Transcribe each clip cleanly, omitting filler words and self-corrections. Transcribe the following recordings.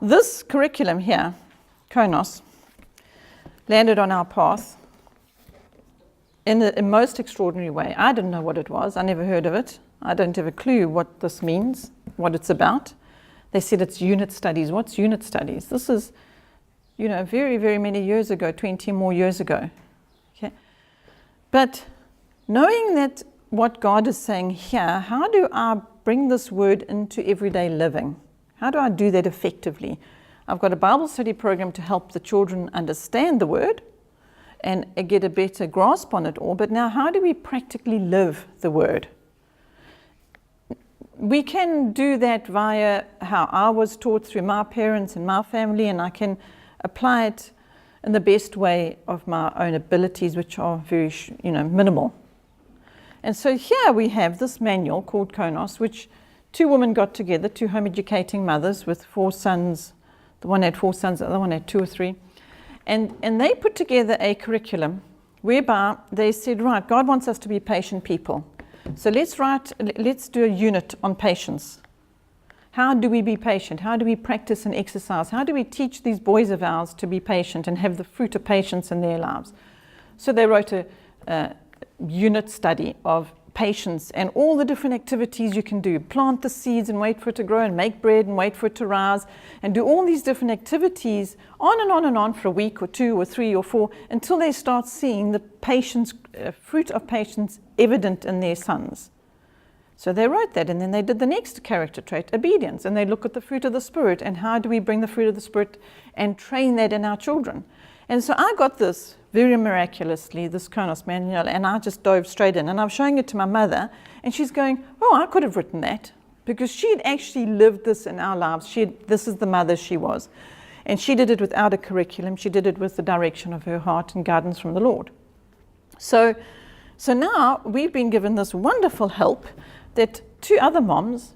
this curriculum here, KONOS, landed on our path in the most extraordinary way. I didn't know what it was. I never heard of it. I don't have a clue what this means, what it's about. They said it's unit studies. What's unit studies? This is, very, very many years ago, 20 more years ago. Okay. But knowing that what God is saying here, how do I bring this word into everyday living? How do I do that effectively? I've got a Bible study program to help the children understand the word and get a better grasp on it all. But now, how do we practically live the word? We can do that via how I was taught through my parents and my family, and I can apply it in the best way of my own abilities, which are very, minimal. And so here we have this manual called KONOS, which two women got together, two home educating mothers with 4 sons. The one had 4 sons, the other one had 2 or 3. And they put together a curriculum whereby they said, right, God wants us to be patient people. So let's do a unit on patience. How do we be patient? How do we practice and exercise? How do we teach these boys of ours to be patient and have the fruit of patience in their lives? So they wrote a unit study of patience and all the different activities you can do. Plant the seeds and wait for it to grow, and make bread and wait for it to rise, and do all these different activities on and on and on for a week or 2 or 3 or 4 until they start seeing the patience, fruit of patience evident in their sons. So they wrote that, and then they did the next character trait, obedience, and they look at the fruit of the Spirit and how do we bring the fruit of the Spirit and train that in our children. And so I got this very miraculously, this KONOS manual, and I just dove straight in. And I'm showing it to my mother, and she's going, oh, I could have written that, because she had actually lived this in our lives. This is the mother she was. And she did it without a curriculum. She did it with the direction of her heart and guidance from the Lord. So now we've been given this wonderful help that 2 other moms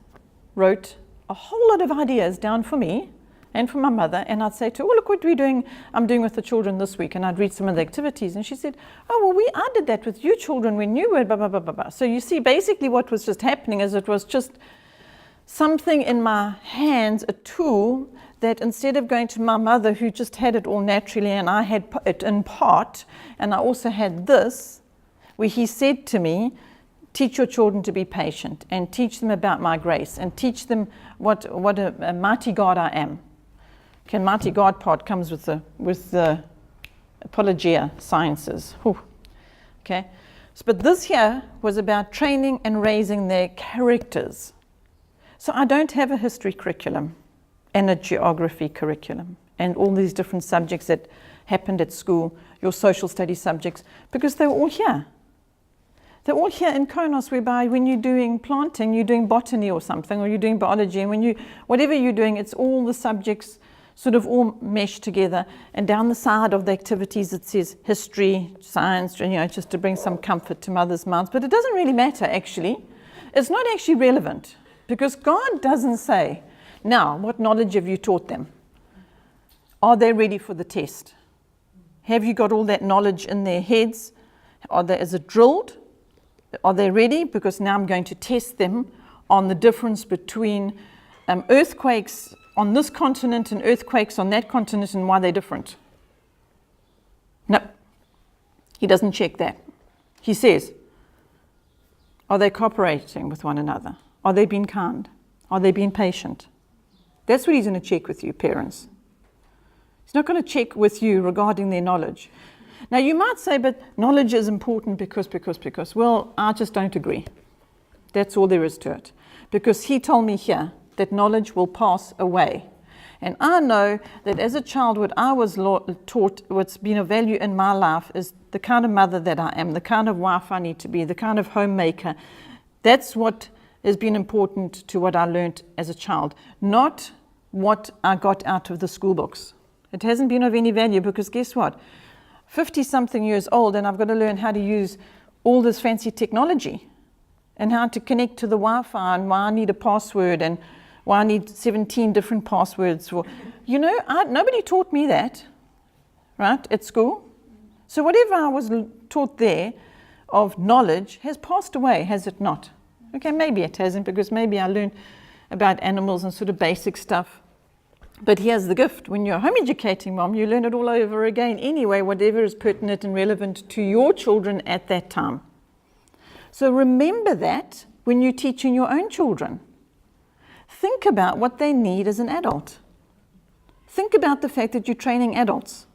wrote a whole lot of ideas down for me and for my mother, and I'd say to her, oh, look what I'm doing with the children this week, and I'd read some of the activities, and she said, oh, well, I did that with you children when you were blah, blah, blah, blah, blah. So you see, basically what was just happening is it was just something in my hands, a tool that instead of going to my mother who just had it all naturally, and I had it in part, and I also had this, where he said to me, teach your children to be patient, and teach them about my grace, and teach them what a mighty God I am. Okay, mighty God part comes with the apologia sciences. Whew. Okay, but this here was about training and raising their characters. So I don't have a history curriculum and a geography curriculum and all these different subjects that happened at school, your social studies subjects, because they were all here. They're all here in KONOS, whereby when you're doing planting, you're doing botany or something, or you're doing biology, and whatever you're doing, it's all the subjects sort of all meshed together. And down the side of the activities, it says history, science, just to bring some comfort to mothers' minds. But it doesn't really matter, actually. It's not actually relevant, because God doesn't say, now, what knowledge have you taught them? Are they ready for the test? Have you got all that knowledge in their heads? Is it drilled? Are they ready? Because now I'm going to test them on the difference between earthquakes on this continent and earthquakes on that continent, and why they're different. No, he doesn't check that. He says, are they cooperating with one another? Are they being kind? Are they being patient? That's what he's going to check with you, parents. He's not going to check with you regarding their knowledge. Now, you might say, but knowledge is important because. Well, I just don't agree. That's all there is to it. Because he told me here that knowledge will pass away. And I know that as a child, what I was taught, what's been of value in my life, is the kind of mother that I am, the kind of wife I need to be, the kind of homemaker. That's what has been important to what I learned as a child, not what I got out of the school books. It hasn't been of any value, because guess what? 50-something years old, and I've got to learn how to use all this fancy technology and how to connect to the Wi-Fi, and why I need a password, and why I need 17 different passwords. Nobody taught me that, right, at school. So whatever I was taught there of knowledge has passed away, has it not? Okay, maybe it hasn't, because maybe I learned about animals and sort of basic stuff But here's the gift. When you're home educating mom, you learn it all over again anyway, whatever is pertinent and relevant to your children at that time. So remember that when you're teaching your own children. Think about what they need as an adult. Think about the fact that you're training adults.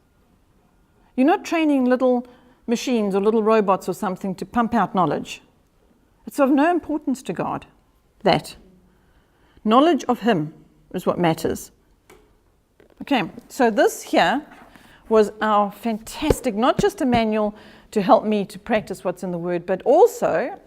You're not training little machines or little robots or something to pump out knowledge. It's of no importance to God, that. Knowledge of Him is what matters. Okay, so this here was our fantastic, not just a manual to help me to practice what's in the Word, but also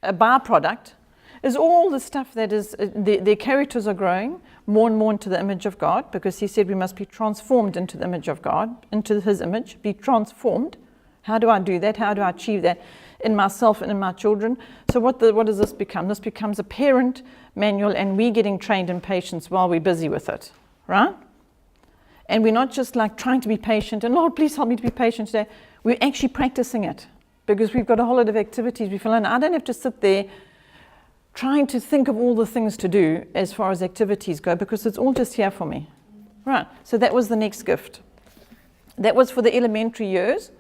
a byproduct is all the stuff that is, their characters are growing more and more into the image of God, because He said we must be transformed into the image of God, into His image, be transformed. How do I do that? How do I achieve that in myself and in my children? So what does this become? This becomes a parent manual, and we're getting trained in patience while we're busy with it, right? And we're not just like trying to be patient, and Lord, please help me to be patient today. We're actually practicing it, because we've got a whole lot of activities we feel, and I don't have to sit there trying to think of all the things to do as far as activities go, because it's all just here for me. Right, so that was the next gift. That was for the elementary years.